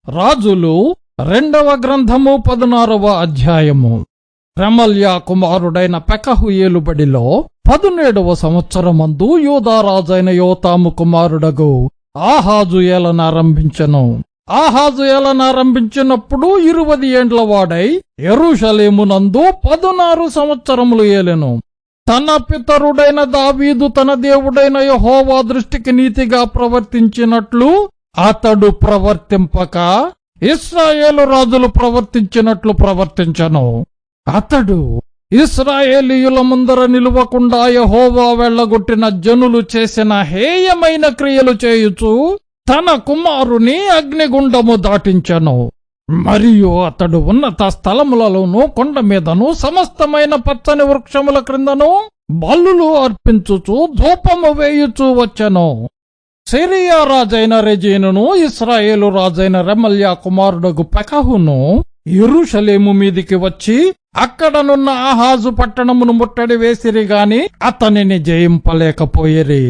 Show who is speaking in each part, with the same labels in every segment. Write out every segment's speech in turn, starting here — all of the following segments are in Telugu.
Speaker 1: రాజులు 2వ గ్రంథము 16వ అధ్యాయము. రెమల్యా కుమారుడైన పెకహు ఏలుబడిలో 17వ సంవత్సరమందు యూదా రాజైన యోతాము కుమారుడగు ఆహాజు ఏలనారంభించెను. ఆహాజు ఏలనారంభించినప్పుడు 20 ఏండ్ల వాడై యెరూషలేమునందు 16 సంవత్సరములు ఏలెను. తన పితరుడైన దావీదు తన దేవుడైన యెహోవా దృష్టికి నీతిగా ప్రవర్తించినట్లు అతడు ప్రవర్తింపక ఇశ్రాయేలు రాజులు ప్రవర్తించినట్లు ప్రవర్తించెను. అతడు ఇశ్రాయేలీయుల ముందర నిలువకుండా యెహోవా వెళ్లగొట్టిన జనులు చేసిన హేయమైన క్రియలు చేయుచు తన కుమారుని అగ్నిగుండము దాటించెను. మరియు అతడు ఉన్నత స్థలములలోనూ కొండ మీదను సమస్తమైన పచ్చని వృక్షముల క్రిందను బలులు అర్పించుచు ధూపము వేయుచూ వచ్చెను. సిరియా రాజైన రెజీనును ఇశ్రాయేలు రాజైన రెమల్యా కుమారుడగు పెకహును యెరూషలేము మీదికి వచ్చి అక్కడనున్న ఆహాజు పట్టణమును ముట్టడి వేసిరి గాని అతనిని జయింపలేకపోయిరి.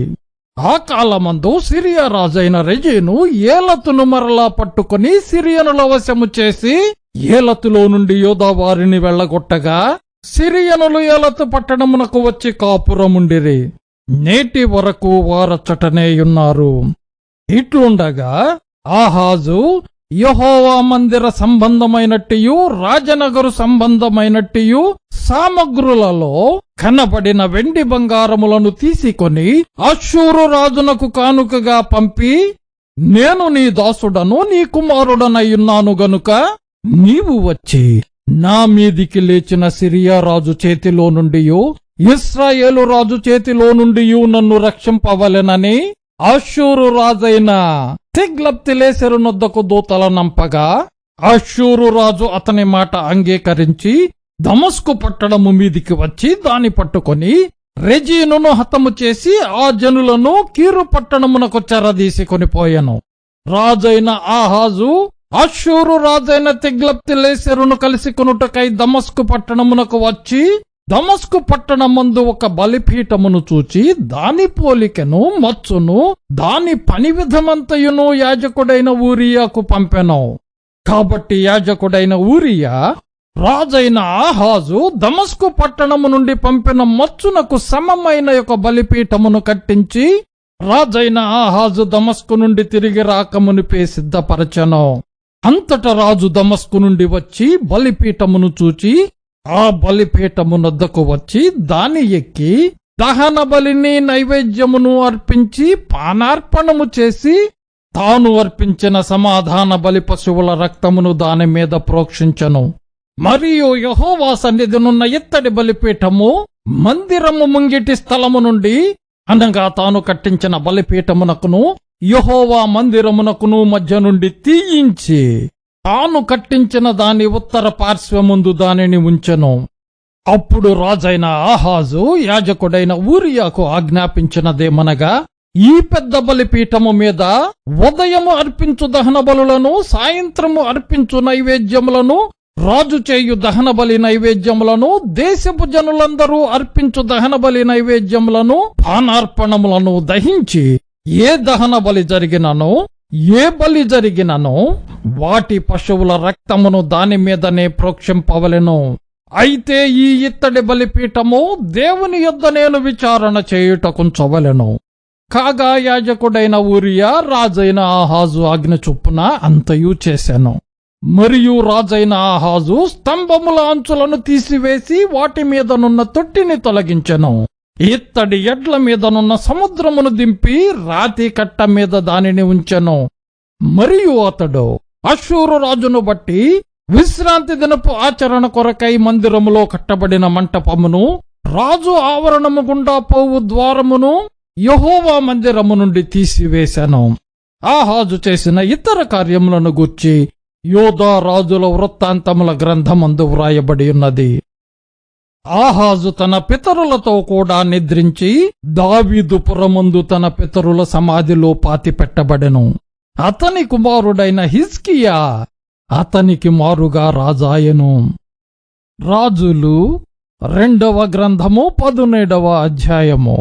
Speaker 1: ఆ కాలమందు సిరియా రాజైన రెజీను ఏలతును మరలా పట్టుకుని సిరియనుల వశము చేసి ఏలతులో నుండి యూదా వారిని వెళ్లగొట్టగా సిరియనులు ఏలతు పట్టణమునకు వచ్చి కాపురముండిరి. నేటి వరకు వారచ్చటనేయున్నారు. ఇట్లుండగా ఆహాజు యెహోవా మందిర సంబంధమైనట్టియు రాజనగరు సంబంధమైనట్టియు సామగ్రులలో కనబడిన వెండి బంగారములను తీసుకొని అష్షూరు రాజునకు కానుకగా పంపి, నేను నీ దాసుడను నీ కుమారుడనయ్యున్నాను గనుక నీవు వచ్చి నా మీదికి లేచిన సిరియా రాజు చేతిలో నుండియు ఇశ్రాయేలు రాజు చేతిలో నుండియు నన్ను రక్షింపవలెనని అష్షూరు రాజైన తిగ్లత్పిలేసెరు నొద్దకు దూతలనంపగా అష్షూరు రాజు అతని మాట అంగీకరించి దమస్కు పట్టణము మీదికి వచ్చి దాని పట్టుకొని రెజీనును హతము చేసి ఆ జనులను కీరు పట్టణమునకు చెరదీసుకొని పోయెను. రాజైన ఆహాజు అష్షూరు రాజైన తిగ్లత్పిలేసెరును కలిసికొనుటకై దమస్కు పట్టణమునకు వచ్చి దమస్కు పట్టణమందు ఒక బలిపీఠమును చూచి దాని పోలికను మచ్చును దాని పని విధమంతయును యాజకుడైన ఊరియాకు పంపెను. కాబట్టి యాజకుడైన ఊరియా రాజైన ఆహాజు దమస్కు పట్టణము నుండి పంపిన మచ్చునకు సమమైన ఒక బలిపీఠమును కట్టించి రాజైన ఆహాజు దమస్కు నుండి తిరిగి రాకమునిపే సిద్ధపరచెను. అంతట రాజు దమస్కు నుండి వచ్చి బలిపీఠమును చూచి ఆ బలిపీఠమునొద్దకు వచ్చి దాని ఎక్కి దహన బలిని నైవేద్యమును అర్పించి పానార్పణము చేసి తాను అర్పించిన సమాధాన బలి పశువుల రక్తమును దాని మీద ప్రోక్షించెను. మరియు యెహోవా సన్నిధినున్న ఇత్తడి బలిపీఠము మందిరము ముంగిటి స్థలము నుండి అనగా తాను కట్టించిన బలిపీఠమునకును యెహోవా మందిరమునకును మధ్య నుండి తీయించి తాను కట్టించిన దాని ఉత్తర పార్శ్వముందు దానిని ఉంచెను. అప్పుడు రాజైన ఆహాజు యాజకుడైన ఊరియాకు ఆజ్ఞాపించినదేమనగా, ఈ పెద్ద బలిపీఠము మీద ఉదయము అర్పించు దహన బలులను సాయంత్రము అర్పించు నైవేద్యములను రాజు చేయు దహన బలి నైవేద్యములను దేశపు జనులందరూ అర్పించు దహన బలి నైవేద్యములను పానార్పణములను దహించి ఏ దహన బలి జరిగిననో ఏ బలి జరిగిననో వాటి పశువుల రక్తమును దాని మీదనే ప్రోక్షింపవలెను. అయితే ఈ ఇత్తడి బలిపీఠము దేవుని యొద్ద నేను విచారణ చేయుటకుంచవలెను. కాగా యాజకుడైన ఊరియా రాజైన ఆహాజు ఆజ్ఞ చొప్పున అంతయు చేశాను. మరియు రాజైన ఆహాజు స్తంభముల అంచులను తీసివేసి వాటి మీదనున్న తొట్టిని తొలగించెను. ఇత్తడి ఎడ్ల మీదనున్న సముద్రమును దింపి రాతి కట్ట మీద దానిని ఉంచెను. మరియు అతడు అష్షూరు రాజును బట్టి విశ్రాంతి దినపు ఆచరణ కొరకై మందిరములో కట్టబడిన మంటపమును రాజు ఆవరణము గుండా పోవు ద్వారమును యెహోవా మందిరము నుండి తీసివేశాను. ఆహాజు చేసిన ఇతర కార్యములను గూర్చి యూదా రాజుల వృత్తాంతముల గ్రంథమందు వ్రాయబడి ఉన్నది. ఆహాజు తన పితరులతో కూడా నిద్రించి దావీదు పురమందు తన పితరుల సమాధిలో పాతిపెట్టబడెను. అతని కుమారుడైన హిజ్కియా అతనికి మారుగా రాజాయెను. రాజులు 2వ గ్రంథము 17వ అధ్యాయము.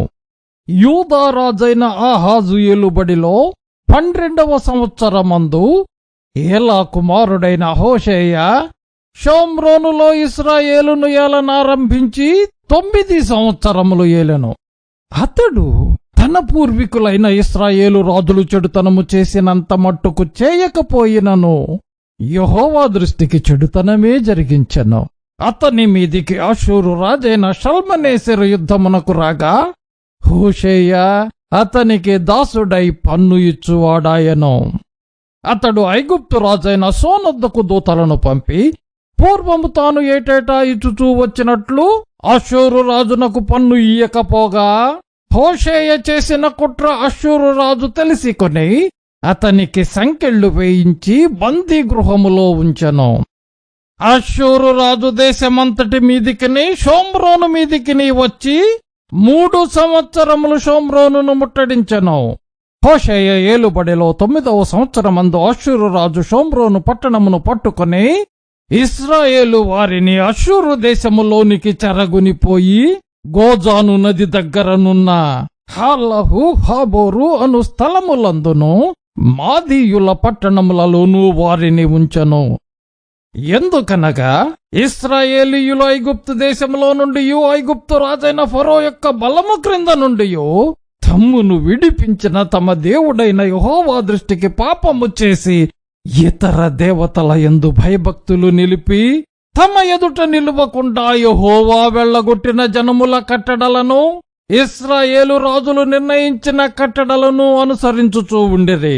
Speaker 1: యూదా రాజైన ఆహాజు ఏలుబడిలో 12వ సంవత్సరమందు ఏలా కుమారుడైన హోషేయ షోమ్రోనులో ఇశ్రాయేలును ఏలనారంభించి 9 సంవత్సరములు ఏలెను. అతడు తన పూర్వీకులైన ఇశ్రాయేలు రాజులు చెడుతనము చేసినంత మట్టుకు చేయకపోయినను యెహోవా దృష్టికి చెడుతనమే జరిగించెను. అతని మీదికి అషూరు రాజైన షల్మనేసెరు యుద్ధమునకు రాగా హోషేయ అతనికి దాసుడై పన్ను ఇచ్చువాడాయను. అతడు ఐగుప్తు రాజైన సోనొద్దకు దూతలను పంపి పూర్వము తాను ఏటేటా ఇచ్చుచూ వచ్చినట్లు అషూరు రాజునకు పన్ను ఇయ్యకపోగా హోషేయ చేసిన కుట్ర అషూరు రాజు తెలిసికొని అతనికి సంకెళ్ళు వేయించి బందీ గృహములో ఉంచెను. అషూరు రాజు దేశమంతటి మీదికిని షోమ్రోను మీదికిని వచ్చి 3 సంవత్సరములు షోమ్రోనును ముట్టడించెను. హోషేయ ఏలుబడిలో 9వ సంవత్సరమందు అషూరు రాజు షోమ్రోను పట్టణమును పట్టుకొని ఇశ్రాయేలు వారిని అషూరు దేశములోనికి చెరగునిపోయి గోజాను నది దగ్గరనున్న హాలహు హాబోరు అను స్థలములందును మాదీయుల పట్టణములలోనూ వారిని ఉంచెను. ఎందుకనగా ఇశ్రాయేలీయులు ఐగుప్తు దేశంలో నుండి ఐగుప్తు రాజైన ఫరో యొక్క బలము క్రింద నుండి తమ్మును విడిపించిన తమ దేవుడైన యెహోవా దృష్టికి పాపము చేసి ఇతర దేవతల యందు భయభక్తులు నిలిపి తమ ఎదుట నిలువకుండా యెహోవా వెళ్లగొట్టిన జనముల కట్టడలను ఇశ్రాయేలు రాజులు నిర్ణయించిన కట్టడలను అనుసరించుచూ ఉండిరి.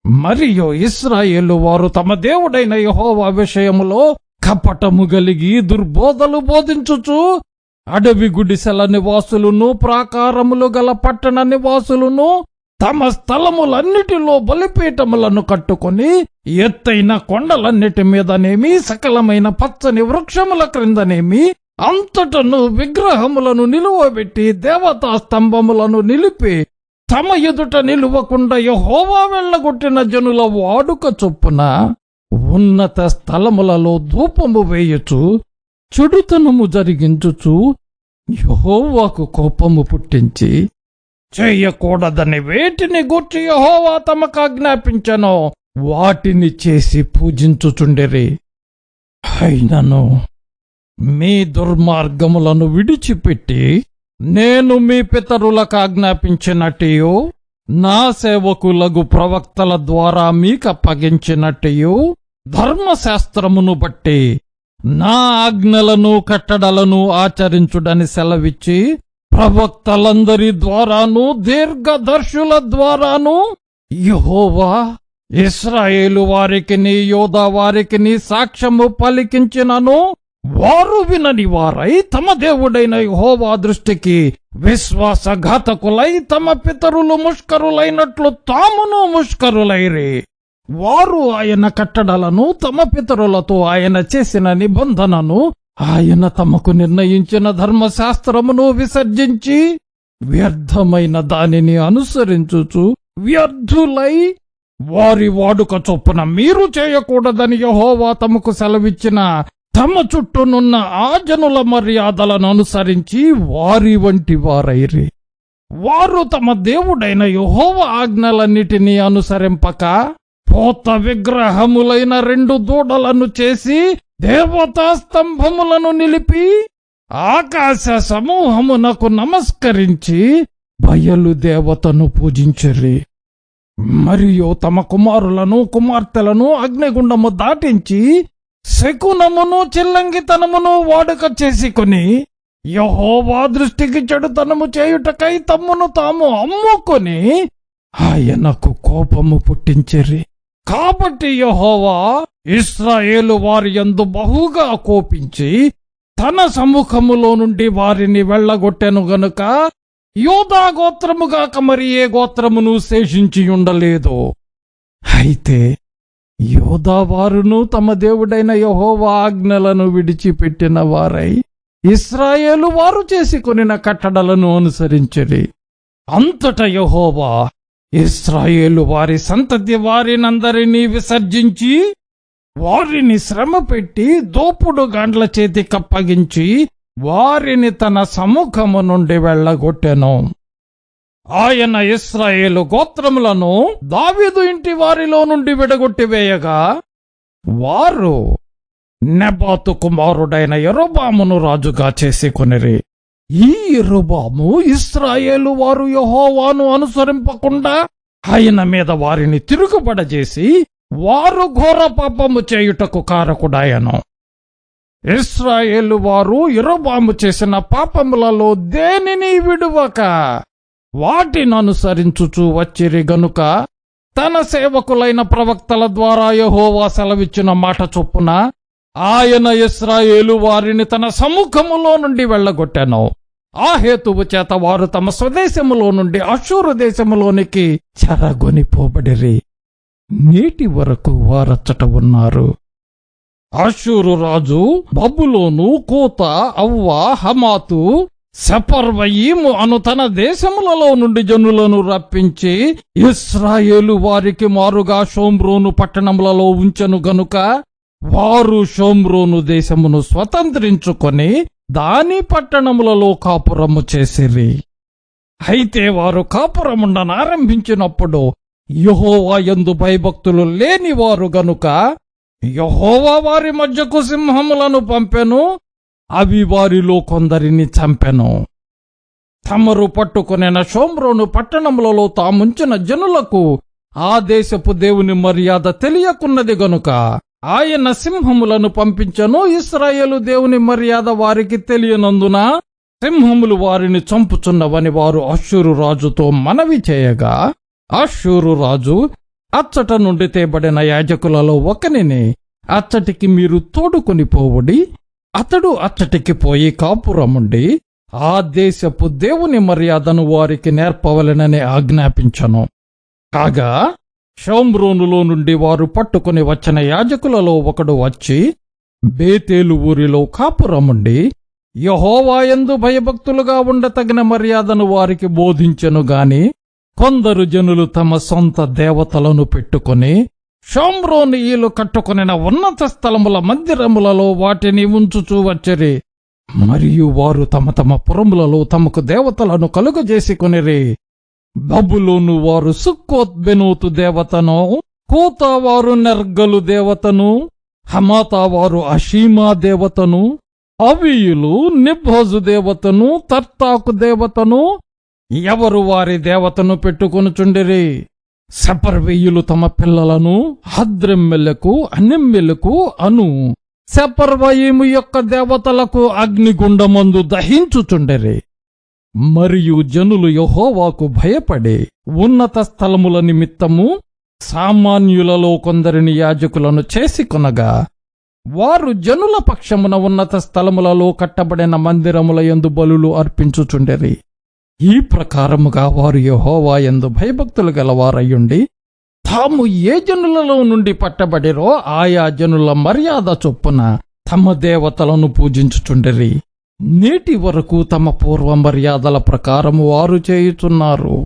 Speaker 1: మరియు ఇశ్రాయేలు వారు తమ దేవుడైన యెహోవా విషయములో కపటము గలిగి దుర్బోధలు బోధించుచు అడవి గుడిసెల నివాసులను ప్రాకారములు గల పట్టణ నివాసులను తమ స్థలములన్నిటిలో బలిపీఠములను కట్టుకొని ఎత్తైన కొండలన్నిటి మీదనేమి సకలమైన పచ్చని వృక్షముల క్రిందనేమి అంతటను విగ్రహములను నిలువబెట్టి దేవతా స్తంభములను నిలిపి తమ ఎదుట నిలువకుండా యెహోవా వెళ్లగొట్టిన జనుల వాడుక చొప్పున ఉన్నత స్థలములలో ధూపము వేయుచు చెడుతనము జరిగించుచు యెహోవాకు కోపము పుట్టించి చేయకూడదని వేటిని గూర్చి యెహోవా తమకు ఆజ్ఞాపించెనో వాటిని చేసి పూజించుచుండిరి. అయినను మీ దుర్మార్గములను విడిచిపెట్టి నేను మీ పితరులకు ఆజ్ఞాపించినట్టు నా సేవకులగు ప్రవక్తల ద్వారా మీకప్పగించినట్టు ధర్మశాస్త్రమును బట్టి నా ఆజ్ఞలను కట్టడలను ఆచరించుడని సెలవిచ్చి ప్రవక్తలందరి ద్వారాను దీర్ఘదర్శుల ద్వారాను యెహోవా ఇశ్రాయేలు వారికిని యోధా వారికిని సాక్ష్యము పలికించినను వారు వినని వారై తమ దేవుడైన యెహోవా దృష్టికి విశ్వాసఘాతకులై తమ పితరులు ముష్కరులైనట్లు తామును ముష్కరులైరి. వారు ఆయన కట్టడలను తమ పితరులతో ఆయన చేసిన నిబంధనను ఆయన తమకు నిర్ణయించిన ధర్మశాస్త్రమును విసర్జించి వ్యర్థమైన దానిని అనుసరించుచు వ్యర్థులై వారి వాడుక చొప్పున మీరు చేయకూడదని యెహోవా తమకు సెలవిచ్చిన తమ చుట్టూనున్న ఆ జనుల మర్యాదలను అనుసరించి వారి వంటి వారైరి. వారు తమ దేవుడైన యెహోవా ఆజ్ఞలన్నిటినీ అనుసరింపక పోత విగ్రహములైన 2 దూడలను చేసి దేవతా స్తంభములను నిలిపి ఆకాశ సమూహమునకు నమస్కరించి బయలు దేవతను పూజించిరి. మరియు తమ కుమారులను కుమార్తెలను అగ్నిగుండము దాటించి శకునమును చిల్లంగితనమును వాడుక చేసుకుని యెహోవా దృష్టికి చెడుతనము చేయుటకై తమ్మును తాము అమ్ముకొని ఆయనకు కోపము పుట్టించిరి. కాబట్టి యెహోవా ఇశ్రాయేలు వారి యందు బహుగా కోపించి తన సముఖములో నుండి వారిని వెళ్లగొట్టెను గనుక యూదా గోత్రముగాక మరి ఏ గోత్రమును శేషించి ఉండలేదు. అయితే యూదా వారును తమ దేవుడైన యెహోవా ఆజ్ఞలను విడిచిపెట్టిన వారై ఇశ్రాయేలు వారు చేసుకొనిన కట్టడలను అనుసరించిరి. అంతట యెహోవా ఇశ్రాయేలు వారి సంతతి వారినందరినీ విసర్జించి వారిని శ్రమ పెట్టి దోపుడు గాండ్ల చేతికప్పగించి వారిని తన సముఖము నుండి వెళ్లగొట్టెను. ఆయన ఇశ్రాయేలు గోత్రములను దావీదు ఇంటి వారిలో నుండి విడగొట్టివేయగా వారు నెబాతు కుమారుడైన యరొబామును రాజుగా చేసుకొనిరి. ఈ యరొబాము ఇశ్రాయేలు వారు యెహోవాను అనుసరింపకుండా ఆయన మీద వారిని తిరుగుబడజేసి వారు ఘోర పాపము చేయుటకు కారకుడాయను. ఇశ్రాయేలు వారు యరొబాము చేసిన పాపములలో దేనిని విడువక వాటిననుసరించుచూ వచ్చిరి గనుక తన సేవకులైన ప్రవక్తల ద్వారా యెహోవా సెలవిచ్చిన మాట చొప్పున ఆయన ఇశ్రాయేలు వారిని తన సముఖములో నుండి వెళ్ళగొట్టెను. ఆ హేతువు చేత వారు తమ స్వదేశములో నుండి అష్షూరు దేశములోనికి చెరగొనిపోబడిరి. నేటి వరకు వారచ్చట ఉన్నారు. అష్షూరు రాజు బబులోను, కూత, అవ్వ, హమాతు, సెపర్వయీము అను తన దేశములలో నుండి జనులను రప్పించి ఇశ్రాయేలు వారికి మారుగా షోమ్రోను పట్టణములలో ఉంచెను గనుక వారు షోమ్రోను దేశమును స్వతంత్రించుకొని దాని పట్టణములలో కాపురము చేసిరి. అయితే వారు కాపురముండనారంభించినప్పుడు యెహోవా యందు భయభక్తులు లేనివారు గనుక యెహోవా వారి మధ్యకు సింహములను పంపెను. అవి వారిలో కొందరిని చంపెను. తమరు పట్టుకొనిన షోమ్రోను పట్టణములలో తాముంచిన జనులకు ఆ దేశపు దేవుని మర్యాద తెలియకున్నది గనుక ఆయన సింహములను పంపించెను. ఇశ్రాయేలు దేవుని మర్యాద వారికి తెలియనందున సింహములు వారిని చంపుచున్నవని వారు అష్షూరు రాజుతో మనవి చేయగా అష్షూరు రాజు అచ్చట నుండి తేబడిన యాజకులలో ఒకనిని అచ్చటికి మీరు తోడుకొని పోవుడి. అతడు అచ్చటికి పోయి కాపురముండి ఆ దేశపు దేవుని మర్యాదను వారికి నేర్పవలెనని ఆజ్ఞాపించను. కాగా షోమ్రోనులో నుండి వారు పట్టుకుని వచ్చిన యాజకులలో ఒకడు వచ్చి బేతేలు ఊరిలో కాపురముండి యెహోవా యందు భయభక్తులుగా ఉండతగిన మర్యాదను వారికి బోధించెను గాని కొందరు జనులు తమ సొంత దేవతలను పెట్టుకుని షోమ్రోనీయులు కట్టుకొనిన ఉన్నత స్థలముల మందిరములలో వాటిని ఉంచుచూ వచ్చిరి. మరియు వారు తమ తమ పురములలో తమకు దేవతలను కలుగజేసికొనిరి. బబులోను వారు సుక్కోత్ బెనోతు దేవతను, కూతా వారు నెర్గలు దేవతను, హమాతా వారు అషీమా దేవతను, అవీయులు నిబ్హజు దేవతను, తర్తాకు దేవతను ఎవరు వారి దేవతను పెట్టుకొనుచుండిరి. సెపర్వీయులు తమ పిల్లలను హద్రెమ్మెలకు, అనెమ్మెలకు అను సెపర్వయీము యొక్క దేవతలకు అగ్నిగుండమందు దహించుచుండిరి. మరియు జనులు యెహోవాకు భయపడి ఉన్నత స్థలముల నిమిత్తము సామాన్యులలో కొందరిని యాజకులను చేసుకొనగా వారు జనుల పక్షమున ఉన్నత స్థలములలో కట్టబడిన మందిరముల యందు బలులు అర్పించుచుండిరి. ఈ ప్రకారముగా వారు యెహోవా యందు భయభక్తులు గలవారయ్యుండి తాము ఏ జనులలో నుండి పట్టబడిరో ఆయా జనుల మర్యాద చొప్పున తమ దేవతలను పూజించుచుండిరి. నేటి వరకు తమ పూర్వ మర్యాదల ప్రకారము వారు చేయుచున్నారు.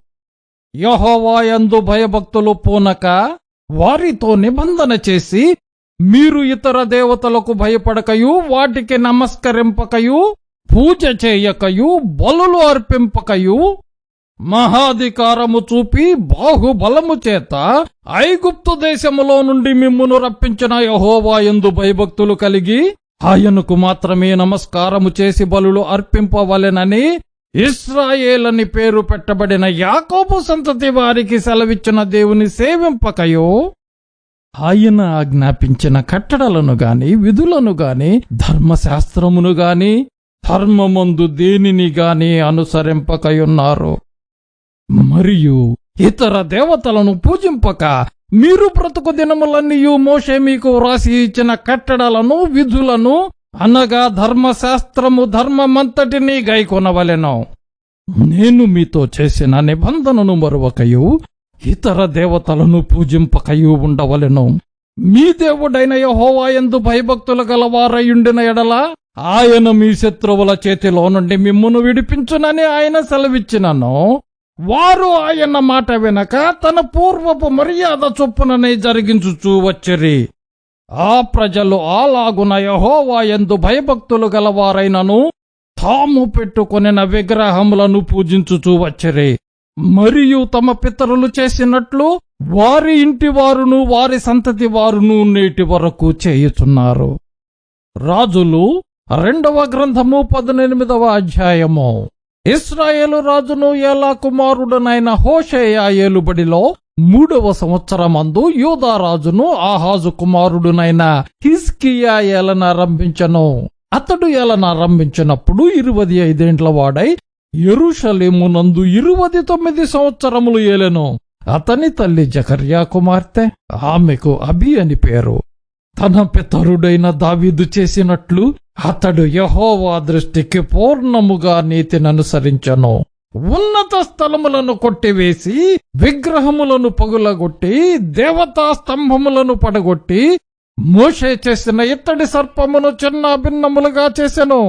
Speaker 1: యెహోవా యందు భయభక్తులు పూనక వారితో నిబంధన చేసి మీరు ఇతర దేవతలకు భయపడకయు వాటికి నమస్కరింపకయు పూజ చేయకయు బలులు అర్పింపకయు మహాధికారము చూపి బాహుబలము చేత ఐగుప్తు దేశములో నుండి మిమ్మును రప్పించిన యెహోవా యందు భయభక్తులు కలిగి ఆయనకు మాత్రమే నమస్కారము చేసి బలులు అర్పింపవలెనని ఇశ్రాయేలని పేరు పెట్టబడిన యాకోబు సంతతి వారికి సెలవిచ్చిన దేవుని సేవింపకయో ఆయన ఆజ్ఞాపించిన కట్టడలను గాని విధులను గాని ధర్మశాస్త్రమును గాని ధర్మమందు దేనిని గాని అనుసరింపకయున్నారు. మరియు ఇతర దేవతలను పూజింపక మీరు బ్రతుకు దినములన్నీయు మోషే మీకు వ్రాసి ఇచ్చిన కట్టడలను విధులను అనగా ధర్మశాస్త్రము ధర్మమంతటినీ గైకొనవలెను. నేను మీతో చేసిన నిబంధనను మరువకయు ఇతర దేవతలను పూజింపకయు ఉండవలెను. మీ దేవుడైన యెహోవా యందు భయభక్తులు గలవారయుండిన ఎడల ఆయన మీ శత్రువుల చేతిలో నుండి మిమ్మును విడిపించునని ఆయన సెలవిచ్చినను వారు ఆయన మాట వినక తన పూర్వపు మర్యాద చొప్పుననే జరిగించుచూ వచ్చిరి. ఆ ప్రజలు అలాగున యెహోవా యందు భయభక్తులు గలవారైనను తాము పెట్టుకొనిన విగ్రహములను పూజించుచూ వచ్చిరి. మరియు తమ పితరులు చేసినట్లు వారి ఇంటి వారును వారి సంతతి వారును నేటి వరకు చేయుచున్నారు. రాజులు 2వ గ్రంథము 18వ అధ్యాయము. ఇశ్రాయేలు రాజును ఏలా కుమారుడనైన హోషేయ ఏలుబడిలో 3వ సంవత్సరమందు యూదా రాజును ఆహాజు కుమారుడునైన హిజ్కియా ఏలనారంభించెను. అతడు ఏలనారంభించినప్పుడు 25 ఏండ్ల వాడై యెరూషలేమునందు 29 సంవత్సరములు ఏలెను. అతని తల్లి జకర్యా కుమార్తె, ఆమెకు అబి అని పేరు. తన పితరుడైన దావీదు చేసినట్లు అతడు యెహోవా దృష్టికి పూర్ణముగా నీతిననుసరించెను. ఉన్నత స్థలములను కొట్టివేసి విగ్రహములను పగులగొట్టి దేవతా స్తంభములను పడగొట్టి మోషే చేసిన ఇత్తడి సర్పమును చిన్న భిన్నములుగా చేసెను.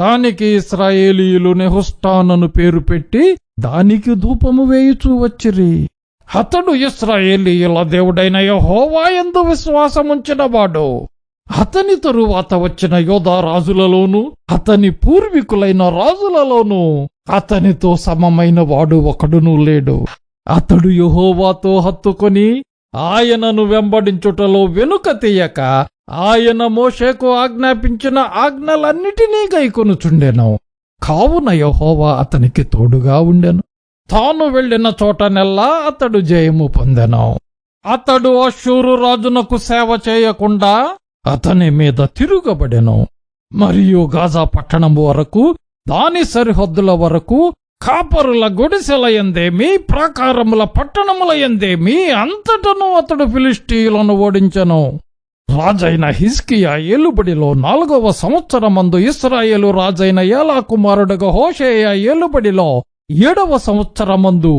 Speaker 1: దానికి ఇశ్రాయేలీయులు నెహుష్టానను పేరు పెట్టి దానికి ధూపము వేయుచూ వచ్చిరి. అతడు ఇశ్రాయేలీయుల దేవుడైన యెహోవా యందు విశ్వాసముంచినవాడు. అతని తరువాత వచ్చిన యోధా రాజులలోను అతని పూర్వీకులైన రాజులలోనూ అతనితో సమమైన వాడు ఒకడునూ లేడు. అతడు యెహోవాతో హత్తుకొని ఆయనను వెంబడించుటలో వెనుక తీయక ఆయన మోషేకు ఆజ్ఞాపించిన ఆజ్ఞలన్నిటినీ గైకొనుచుండెను. కావున యెహోవా అతనికి తోడుగా ఉండెను. తాను వెళ్లిన చోటనెల్లా అతడు జయము పొందెను. అతడు అష్షూరు రాజునకు సేవ చేయకుండా అతని మీద తిరుగబడెను. మరియు గాజా పట్టణము వరకు దాని సరిహద్దుల వరకు కాపరుల గుడిసెల యందేమి ప్రాకారముల పట్టణముల యందేమి అంతటను అతడు ఫిలిష్తీయులను ఓడించెను. రాజైన హిజ్కియా ఏలుబడిలో 4వ సంవత్సరమందు ఇశ్రాయేలు రాజైన ఏలా కుమారుడుగా హోషేయ ఏలుబడిలో 7వ సంవత్సరమందు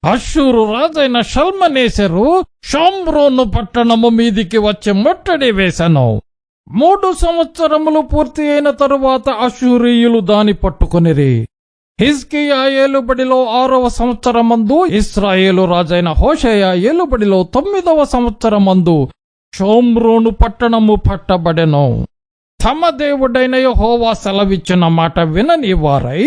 Speaker 1: అష్షూరు రాజైన షల్మనేసెరు షోమ్రోను పట్టణము మీదికి వచ్చి ముట్టడి వేసెను. 3 సంవత్సరములు పూర్తి అయిన తరువాత అష్షూరీయులు దాని పట్టుకొనిరి. హిజ్కియా ఏలుబడిలో 6వ సంవత్సరమందు ఇశ్రాయేలు రాజైన హోషేయ ఏలుబడిలో 9వ సంవత్సరమందు షోమ్రోను పట్టణము పట్టబడెను. తమ దేవుడైన యెహోవా సెలవిచ్చిన మాట వినని వారై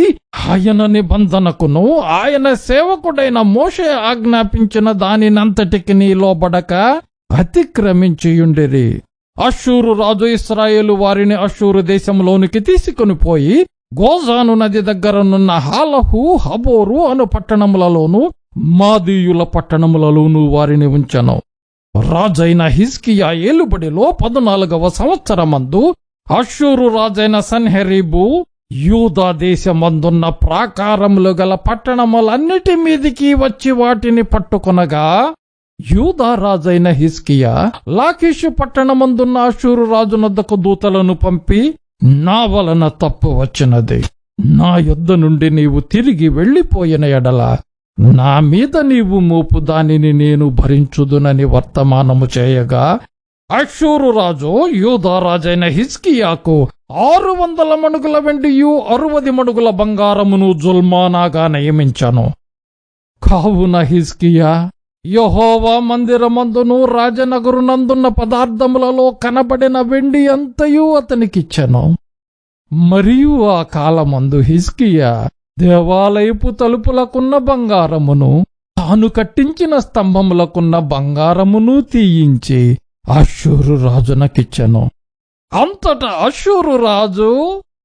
Speaker 1: ఆయన నిబంధనకును ఆయన సేవకుడైన మోషే ఆజ్ఞాపించిన దానినంతటికి లోబడక అతిక్రమించియుండిరి. అష్షూరు రాజు ఇశ్రాయేలు వారిని అష్షూరు దేశంలోనికి తీసుకుని పోయి గోజాను నది దగ్గరనున్న హాలహు హబోరు అను పట్టణములలోను మాదీయుల పట్టణములలోను వారిని ఉంచెను. రాజైన హిజ్కియా ఏలుబడిలో 14వ సంవత్సరమందు అష్షూరు రాజైన సన్హెరీబు యూదా దేశమందున్న ప్రాకారములు గల పట్టణములన్నిటి మీదికి వచ్చి వాటిని పట్టుకొనగా యూదా రాజైన హిజ్కియా లాకీషు పట్టణమందున్న అష్షూరు రాజునొద్దకు దూతలను పంపి, నా వలన తప్పు వచ్చినది. నా యొద్ద నుండి నీవు తిరిగి వెళ్లిపోయిన ఎడల నా మీద నీవు మోపు దానిని నేను భరించుదునని వర్తమానము చేయగా అష్షూరు రాజు యూదా రాజైన హిజ్కియాకు 600 మణుగుల వెండియు 60 మణుగుల బంగారమును జుల్మానాగా నియమించను. కావున హిజ్కియా యెహోవా మందిరమందును రాజనగరునందున్న పదార్థములలో కనబడిన వెండి అంతయు అతనికిచ్చెను. మరియు ఆ కాలమందు హిజ్కియా దేవాలయపు తలుపులకున్న బంగారమును తాను కట్టించిన స్తంభములకున్న బంగారమును తీయించి అష్షూరు రాజునకిచ్చెను. అంతటా అష్షూరు రాజు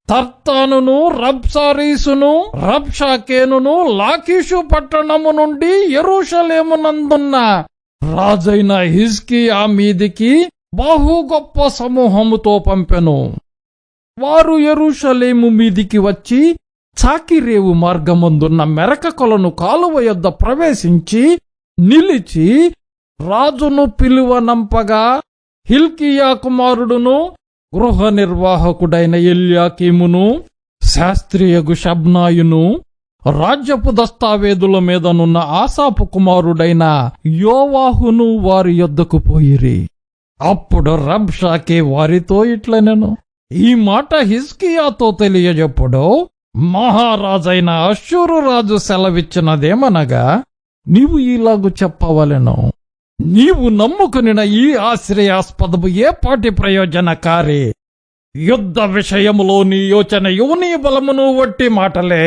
Speaker 1: తర్తానును రబ్సారీసును రబ్షాకేనును లాకీషు పట్టణము నుండి యెరూషలేమునందున్న రాజైన హిజ్కియా మీదికి బహు గొప్ప సమూహముతో పంపెను. వారు యెరూషలేము మీదికి వచ్చి చాకిరేవు మార్గమందున్న మెరక కొలను కాలువ యొద్ద ప్రవేశించి నిలిచి రాజును పిలువనంపగా హిల్కియా కుమారుడును గృహ నిర్వాహకుడైన ఎల్యాకీమును శాస్త్రియగు షబ్నాయును రాజ్యపు దస్తావేదుల మీదనున్న ఆసాపు కుమారుడైన యోవాహును వారి యొద్దకు పోయిరి. అప్పుడు రబ్షాకే వారితో ఇట్లనెను, ఈ మాట హిజ్కియాతో తెలియజెప్పుడు మహారాజైన అష్షూరు రాజు సెలవిచ్చినదేమనగా, నీవు ఇలాగు చెప్పవలెను, నీవు నమ్ముకునిన ఈ ఆశ్రయాస్పదము ఏ పాటి ప్రయోజనకారి? యుద్ధ విషయములో నీ యోచనయు నీ బలమును వట్టి మాటలే.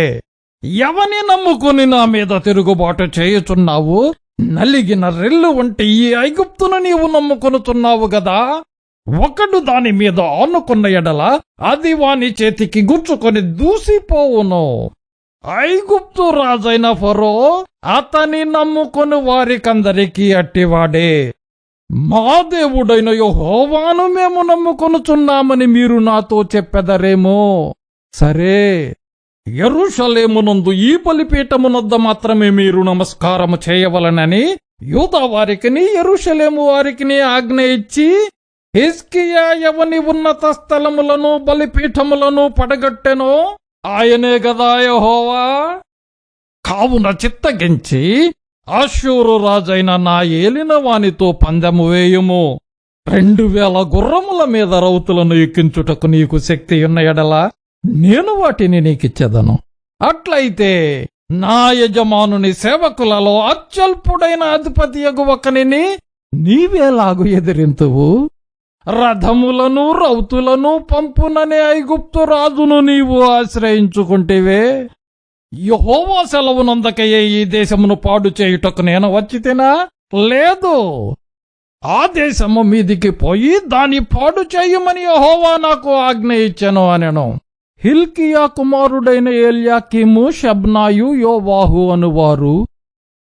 Speaker 1: ఎవని నమ్ముకుని నా మీద తిరుగుబాటు చేయుచున్నావు? నలిగిన రెల్లు వంటి ఈ ఐగుప్తును నీవు నమ్ముకొనుచున్నావు గదా. ఒకడు దాని మీద ఆనుకున్న ఎడల అది వాని చేతికి గుచ్చుకొని దూసిపోవును. ఐగుప్తు రాజైన ఫరో అతని నమ్ముకొని వారికందరికీ అట్టివాడే. మా దేవుడైన యెహోవాను మేము నమ్ముకొనుచున్నామని మీరు నాతో చెప్పెదరేమో. సరే, యెరూషలేమునందు ఈ బలిపీఠమునొద్ద మాత్రమే మీరు నమస్కారము చేయవలనని యూదా వారికిని యెరూషలేము వారికిని ఆజ్ఞ ఇచ్చి హిజ్కియా ఎవని ఉన్నత స్థలములను బలిపీఠములను పడగొట్టెనో ఆయనే గదా యెహోవా. కావున చిత్తగించి అష్షూరు రాజైన నా ఏలిన వానితో పందెము వేయుము. 2000 గుర్రముల మీద రౌతులను ఎక్కించుటకు నీకు శక్తి ఉన్న ఎడల నేను వాటిని నీకిచ్చెదను. అట్లయితే నా యజమానుని సేవకులలో అత్యల్పుడైన అధిపతియగు ఒకనిని నీవేలాగు ఎదిరింతువు? రథములను రౌతులను పంపుననే ఐగుప్తు రాజును నీవు ఆశ్రయించుకుంటేవే. యెహోవా సెలవునందకయే ఈ దేశమును పాడు చేయుటకు నేను వచ్చితినా? లేదు, ఆ దేశము మీదికి పోయి దాని పాడు చేయుమని యెహోవా నాకు ఆజ్ఞ ఇచ్చెను అనెను. హిల్కియా కుమారుడైన ఎల్యాకీము, షబ్నాయు, యోవాహు అనువారు,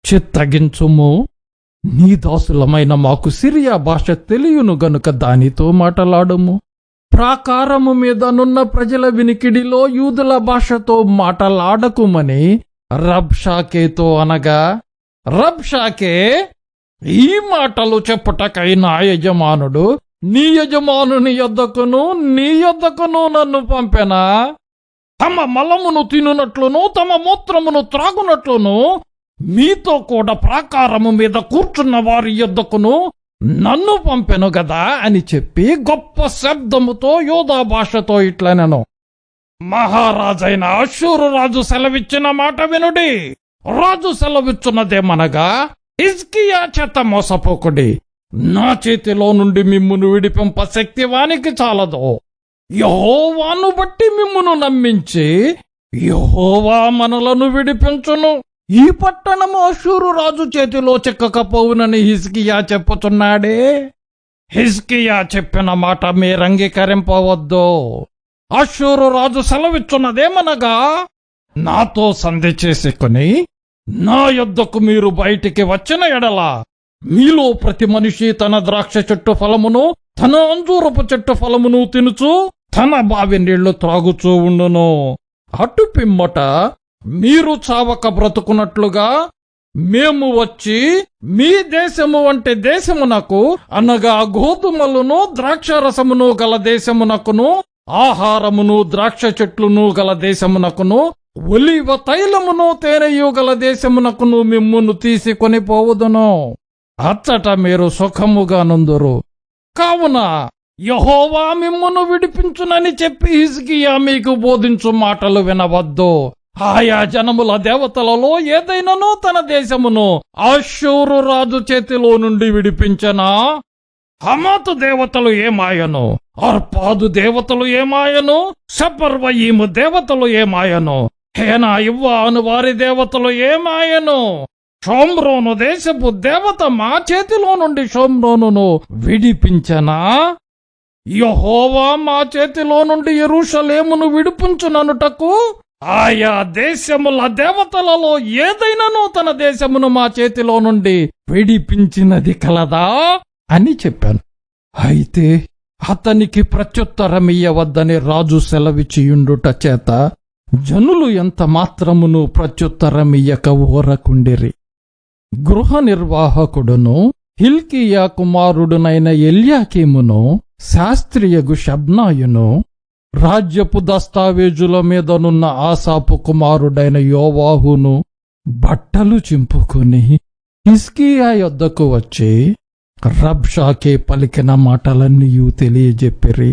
Speaker 1: చిత్తగించుము, నీ దాసులమైన మాకు సిరియా భాష తెలియను గనుక దానితో మాటలాడుము. ప్రాకారము మీదనున్న ప్రజల వినికిడిలో యూదుల భాషతో మాటలాడకుమని రబ్షాకేతో అనగా, రబ్షాకే, ఈ మాటలు చెప్పుటకై నా యజమానుడు నీ యజమానుని యొద్దకును నీ యొద్దకును నన్ను పంపెనా? తమ మలమును తినునట్లును తమ మూత్రమును త్రాగునట్లును మీతో కూడా ప్రాకారము మీద కూర్చున్న వారి యొద్దకును నన్ను పంపెను గదా అని చెప్పి గొప్ప శబ్దముతో యూదా భాషతో ఇట్లనెను. మహారాజైన అష్షూరు రాజు సెలవిచ్చిన మాట వినుడి. రాజు సెలవిచ్చున్నదేమనగా, హిజ్కియా చేత మోసపోకుడి. నా చేతిలో నుండి మిమ్మును విడిపింప శక్తి వానికి చాలదు. యెహోవాను బట్టి మిమ్మును నమ్మించి యెహోవా మనలను విడిపించును. ఈ పట్టణము అష్షూరు రాజు చేతిలో చిక్కకపోవునని హిజ్కియా చెప్పుచున్నాడే. హిజ్కియా చెప్పిన మాట మీరంగీకరింపవద్దు. అష్షూరు రాజు సెలవిచ్చున్నదేమనగా, నాతో సంధి చేసుకుని నా యొద్దకు మీరు బయటికి వచ్చిన ఎడల మీలో ప్రతి మనిషి తన ద్రాక్ష చెట్టు ఫలమును తన అంజూరపు చెట్టు ఫలమును తినుచు తన బావి నీళ్లు త్రాగుచూ ఉండును. అటు పిమ్మట మీరు చావక బ్రతుకున్నట్లుగా మేము వచ్చి మీ దేశము వంటి దేశమునకు, అనగా గోధుమలను ద్రాక్షరసమును గల దేశమునకును, ఆహారమును ద్రాక్ష చెట్లును గల దేశమునకును, ఒలివ తైలమును తేనెయు గల దేశమునకును మిమ్మును తీసుకొని పోవుదును. అచ్చట మీరు సుఖముగా నుందురు. కావున యెహోవా మిమ్మును విడిపించునని చెప్పి హిజ్కియా మీకు బోధించు మాటలు వినవద్దు. ఆయా జనముల దేవతలలో ఏదైనానో తన దేశమును అష్షూరు రాజు చేతిలో నుండి విడిపించనా? హమాతు దేవతలు ఏమాయను? అర్పాదు దేవతలు ఏమాయను? సపర్వయీము దేవతలు ఏమాయను? హేనా ఇవ్వా అను వారి దేవతలు ఏమాయను? షోమ్రోను దేశపు దేవత మా చేతిలో నుండి షోమ్రోనును విడిపించనా? యెహోవా మా చేతిలో నుండి యెరూషలేమును విడిపించుననుటకు ఆయా దేశముల దేవతలలో ఏదైనానో తన దేశమును మా చేతిలో నుండి విడిపించినది కలదా అని చెప్పాను. అయితే అతనికి ప్రత్యుత్తరమియ్యవద్దని రాజు సెలవిచ్చియుండుట చేత జనులు ఎంత మాత్రమును ప్రత్యుత్తరమియ్యక ఊరకుండిరి. గృహ నిర్వాహకుడును హిల్కియా కుమారుడునైన ఎల్యాకీమును, శాస్త్రియగు షబ్నాయును, రాజ్యపు దస్తావేజుల మీదనున్న ఆసాపు కుమారుడైన యోవాహును బట్టలు చింపుకుని హిజ్కియా యొద్దకు వచ్చి రబ్షాకే పలికిన మాటలన్నీయూ తెలియజెప్పిరి.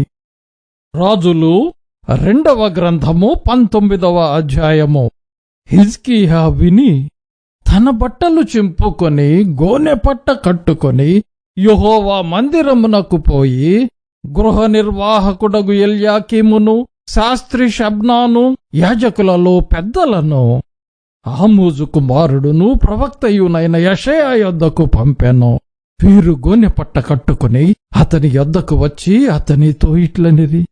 Speaker 1: రాజులు 2వ గ్రంథము 19వ అధ్యాయము. హిజ్కియా విని తన బట్టలు చింపుకొని గోనె పట్ట కట్టుకొని యెహోవా మందిరమునకు పోయి గృహ నిర్వాహకుడగు ఎల్యాకీమును, శాస్త్రి షబ్నాను, యాజకులలో పెద్దలను, ఆమోజు కుమారుడును ప్రవక్తయునైన యెషయా యొద్దకు పంపెను. వీరు గోనె పట్ట కట్టుకుని అతని యొద్దకు వచ్చి అతనితో ఇట్లనిరి,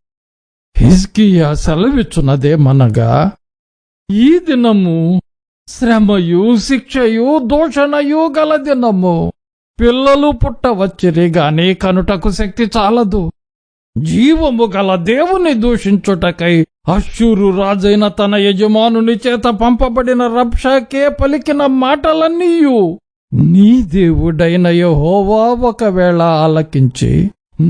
Speaker 1: హిజ్కియా సెలవిచ్చున్నదేమనగా, ఈ దినము శ్రమయు శిక్షయు దూషణయు గల దినము. పిల్లలు పుట్టవచ్చిరి గాని కనుటకు శక్తి చాలదు. జీవము గల దేవుని దూషించుటకై అష్షూరు రాజైన తన యజమానుని చేత పంపబడిన రబ్షాకే పలికిన మాటలన్నీయు నీ దేవుడైన యెహోవా ఒకవేళ ఆలకించి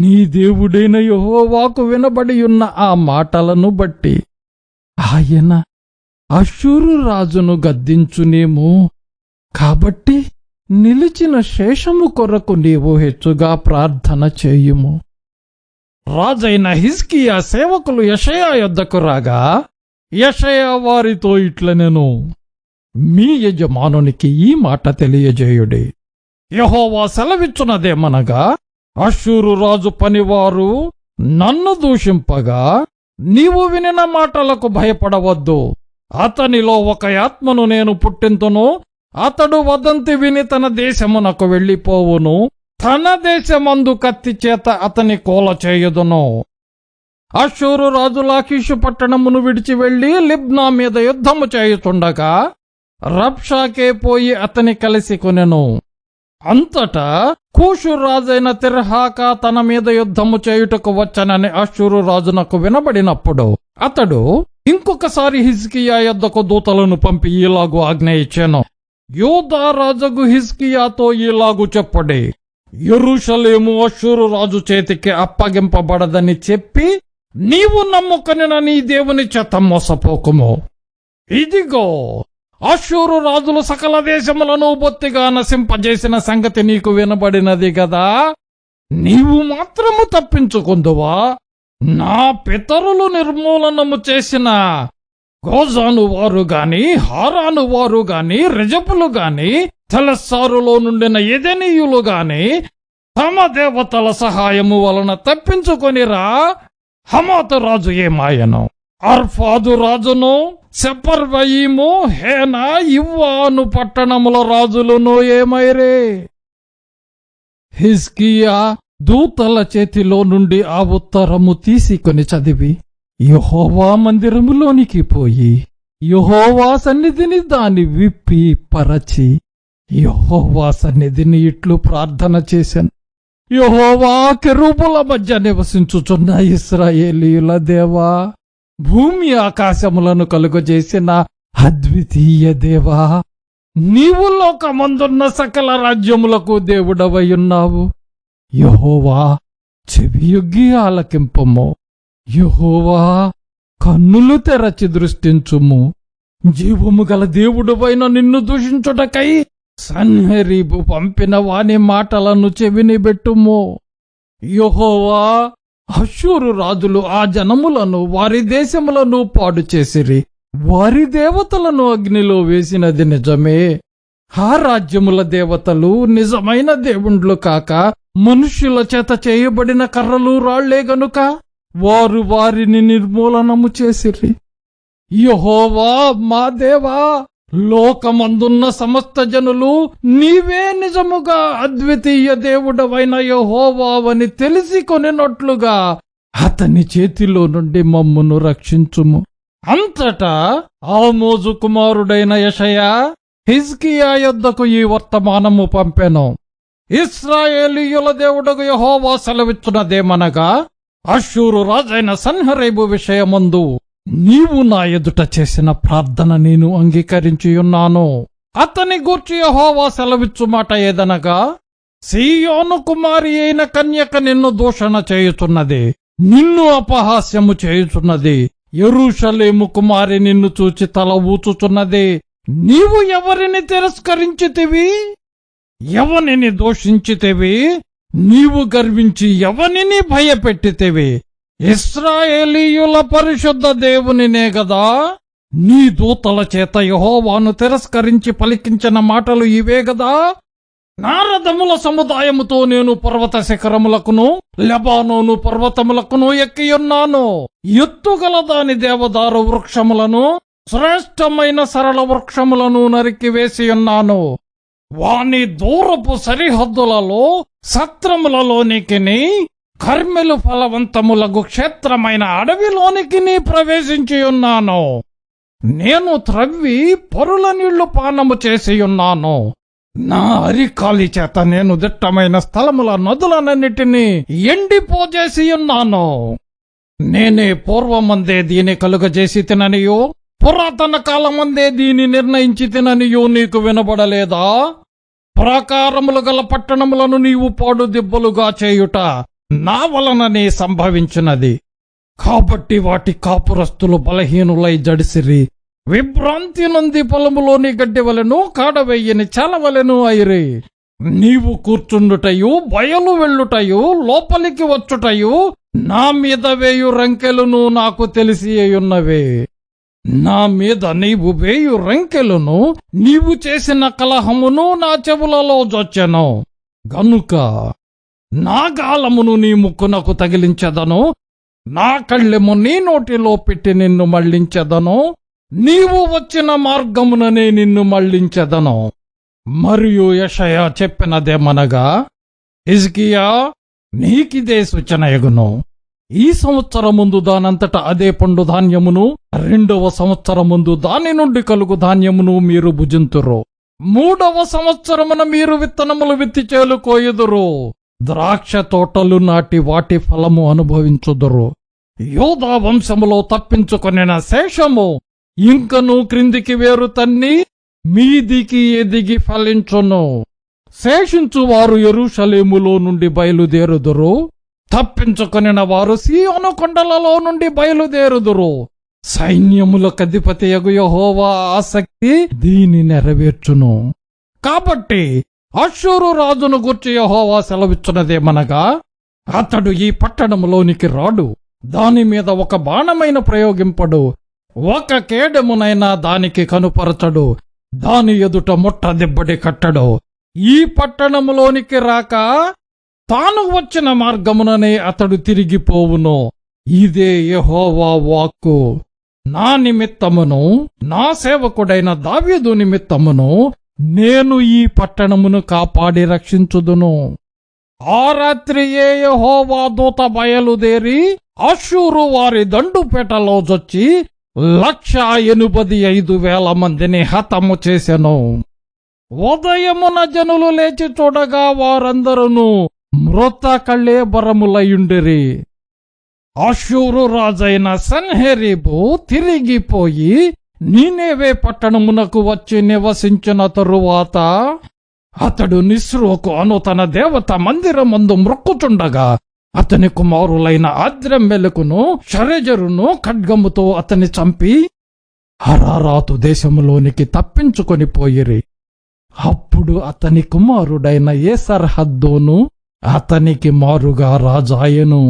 Speaker 1: నీ దేవుడైన యెహోవాకు వినబడియున్న ఆ మాటలను బట్టి ఆయన అష్షూరు రాజును గద్దించునేమో. కాబట్టి నిలిచిన శేషము కొరకు నీవు హెచ్చుగా ప్రార్థన చేయుము. రాజైన హిజ్కియా సేవకులు యెషయా యొద్దకు రాగా యెషయా వారితో ఇట్లనెను, మీ యజమానునికి ఈ మాట తెలియజేయుడి. యెహోవా సెలవిచ్చున్నదేమనగా, అష్షూరు రాజు పనివారు నన్ను దూషింపగా నీవు వినిన మాటలకు భయపడవద్దు. అతనిలో ఒక ఆత్మను నేను పుట్టింతును. అతడు వదంతి విని తన దేశమునకు వెళ్ళిపోవును. తన దేశమందు కత్తి చేత అతని కూల చేయుదును. అష్షూరు రాజు లాకీషు పట్టణమును విడిచి వెళ్లి లిబ్నా మీద యుద్ధము చేయుచుండగా రబ్షాకే పోయి అతని కలిసి కొనెను. అంతటా కూషు రాజైన తిర్హాక తన మీద యుద్ధము చేయుటకు వచ్చనని అష్షూరు రాజునకు వినబడినప్పుడు అతడు ఇంకొకసారి హిజ్కియా యొద్దకు దూతలను పంపి ఈలాగు ఆజ్ఞ ఇచ్చెను, యూదా రాజుకు హిజ్కియాతో ఈలాగు చెప్పడి, యెరూషలేము అష్షూరు రాజు చేతికి అప్పగింపబడదని చెప్పి నీవు నమ్ముకొనిన నీ దేవుని చేత మోసపోకుము. ఇదిగో అష్షూరు రాజులు సకల దేశములను బొత్తిగా నశింపజేసిన సంగతి నీకు వినబడినది గదా. నీవు మాత్రము తప్పించుకుందువా? నా పితరులు నిర్మూలనము చేసిన గోజాను వారు గాని, హారాను వారు గాని, రెజపులు గాని, తెలస్సారులో నుండిన ఎదెనీయులు గాని తమ దేవతల సహాయము వలన తప్పించుకొనిరా. హమాతు రాజు ఏమాయను, అర్ఫాదు రాజును, సెపర్వయీము, హేనా, ఇవ్వాను పట్టణముల రాజులను ఏమైరే. హిజ్కియా దూతల చేతిలో నుండి ఆ ఉత్తరము తీసుకొని చదివి యెహోవా మందిరములోనికి పోయి యెహోవా సన్నిధిని దాన్ని విప్పి పరచి యెహోవా సన్నిధిని ఇట్లు ప్రార్థన చేశాను, యెహోవా కెరూబుల మధ్య నివసించుచున్న ఇశ్రాయేలీయుల దేవా, భూమి ఆకాశములను కలుగజేసిన అద్వితీయ దేవా, నీవు లోకమందున్న సకల రాజ్యములకు దేవుడవయున్నావు. యెహోవా చెవియొగ్గి ఆలకింపము. యెహోవా కన్నులు తెరచి దృష్టించుము. జీవము గల దేవుడువైన నిన్ను దూషించుటకై సన్హెరీబు పంపిన వాని మాటలను చెవినిబెట్టుము. యెహోవా అష్షూరు రాజులు ఆ జనములను వారి దేశములను పాడు చేసిరి. వారి దేవతలను అగ్నిలో వేసినది నిజమే. ఆ రాజ్యముల దేవతలు నిజమైన దేవుండ్లు కాక మనుష్యుల చేత చేయబడిన కర్రలు రాళ్లే గనుక వారు వారిని నిర్మూలనము చేసిరి. యెహోవా మా దేవా, లోకమందున్న సమస్త జనులు నీవే నిజముగా అద్వితీయ దేవుడవైన యెహోవావని తెలిసి కొనినట్లుగా అతని చేతిలో నుండి మమ్మును రక్షించుము. అంతటా ఆమోజు కుమారుడైన యెషయా హిజ్కియా యొద్దకు ఈ వర్తమానము పంపెను. ఇశ్రాయేలీయుల దేవుడగు యెహోవా సెలవిచ్చున్నదేమనగా, అష్షూరు రాజైన సన్హెరీబు విషయమందు నీవు నా ఎదుట చేసిన ప్రార్థన నేను అంగీకరించియున్నాను. అతని గూర్చి యెహోవా సెలవిచ్చు మాట ఏదనగా, సీయోను కుమారి అయిన కన్యక నిన్ను దూషణ చేయుచున్నది, నిన్ను అపహాస్యము చేయుచున్నది. యెరూషలేము కుమారి నిన్ను చూచి తల ఊచుచున్నది. నీవు ఎవరిని తిరస్కరించితివి? ఎవనిని దూషించితివి? నీవు గర్వించి ఎవనిని భయపెట్టితివి? ఇశ్రాయేలీయుల పరిశుద్ధ దేవునినే గదా. నీ దూతల చేత యెహోవాను తిరస్కరించి పలికించిన మాటలు ఇవే గదా. నారదముల సముదాయముతో నేను పర్వత శిఖరములకును లెబానోను పర్వతములకును ఎక్కియున్నాను. ఎత్తుగల దాని దేవదారు వృక్షములను శ్రేష్టమైన సరళ వృక్షములను నరికివేసియున్నాను. వాని దూరపు సరిహద్దులలో సత్రములలోనికిని కర్మెలు ఫలవంతములకు క్షేత్రమైన అడవిలోనికి ప్రవేశించియున్నాను. నేను త్రవ్వి పరుల నీళ్లు పానము చేసియున్నాను. నా అరికాలి చేత నేను దిట్టమైన స్థలముల నదులనన్నిటినీ ఎండిపోజేసియున్నాను. నేనే పూర్వమందే దీని కలుగజేసి తిననియో పురాతన కాలమందే దీని నిర్ణయించి తిననియో నీకు వినబడలేదా? ప్రాకారములు గల పట్టణములను నీవు పాడు దిబ్బలుగా చేయుట నా వలననే సంభవించినది. కాబట్టి వాటి కాపురస్తులు బలహీనులై జడిసిరి. విభ్రాంతి నొంది పొలములోని గడ్డివలెను కాడవెయ్యని చలవలెను అయిరి. నీవు కూర్చుండుటయు బయలు వెళ్ళుటయు లోపలికి వచ్చుటయు నా మీద వేయు రంకెలును నాకు తెలిసియున్నవే. నా మీద నీవు వేయు రంకెలును నీవు చేసిన కలహమును నా చెవులలో జొచ్చెను. గనుక నా గాలమును నీ ముక్కునకు తగిలించెదను, నా కళ్ళెము నీ నోటిలో పెట్టి నిన్ను మళ్లించెదను. నీవు వచ్చిన మార్గముననే నిన్ను మళ్లించెదను. మరియు యెషయా చెప్పినదేమనగా, హిజ్కియా నీకిదే సూచనయగును. ఈ సంవత్సరముందు దానంతట అదే పండు ధాన్యమును, 2వ సంవత్సరముందు దాని నుండి కలుగు ధాన్యమును మీరు భుజింతురు. 3వ సంవత్సరమున మీరు విత్తనములు విత్తి చేలు కోయుదురు. ద్రాక్ష తోటలు నాటి వాటి ఫలము అనుభవించుదురు. యోధా వంశములో తప్పించుకొనిన శేషము ఇంకను క్రిందికి వేరు తన్ని మీదికి ఎదిగి ఫలించును. శేషించువారు యెరూషలేములో నుండి బయలుదేరుదురు. తప్పించుకొనిన వారు సీయోను కొండలలో నుండి బయలుదేరుదురు. సైన్యములకధిపతియగు యెహోవా ఆసక్తి దీని నెరవేర్చును. కాబట్టి అష్షూరు రాజును గూర్చి యెహోవా సెలవిచ్చున్నదేమనగా, అతడు ఈ పట్టణములోనికి రాడు, దాని మీద ఒక బాణమైన ప్రయోగింపడు, ఒక కేడెమునైనా దానికి కనుపరచడు, దాని ఎదుట ముట్ట దిబ్బడి కట్టడు. ఈ పట్టణములోనికి రాక తాను వచ్చిన మార్గముననే అతడు తిరిగిపోవును. ఇదే యెహోవా వాక్కు. నా నిమిత్తమును నా సేవకుడైన దావీదు నిమిత్తమును నేను ఈ పట్టణమును కాపాడి రక్షించుదును. ఆ రాత్రియే యెహోవా దూత బయలుదేరి అష్షూరు వారి దండుపేటలో జొచ్చి 185,000 మందిని హతము చేసెను. ఉదయమున జనులు లేచి చూడగా వారందరూ మృత కళేబరములయుండిరి. అష్షూరు రాజైన సన్హెరీబు తిరిగిపోయి నీనెవే పట్టణమునకు వచ్చి నివసించిన తరువాత అతడు నిస్రోకు అను తన దేవత మందిరమందు మ్రొక్కుచుండగా అతని కుమారులైన అద్రెమ్మెలకును షరెజరును ఖడ్గముతో అతని చంపి హరారాతు దేశములోనికి తప్పించుకొని పోయిరి. అప్పుడు అతని కుమారుడైన ఏసర్హద్దోను అతనికి మారుగా రాజాయెను.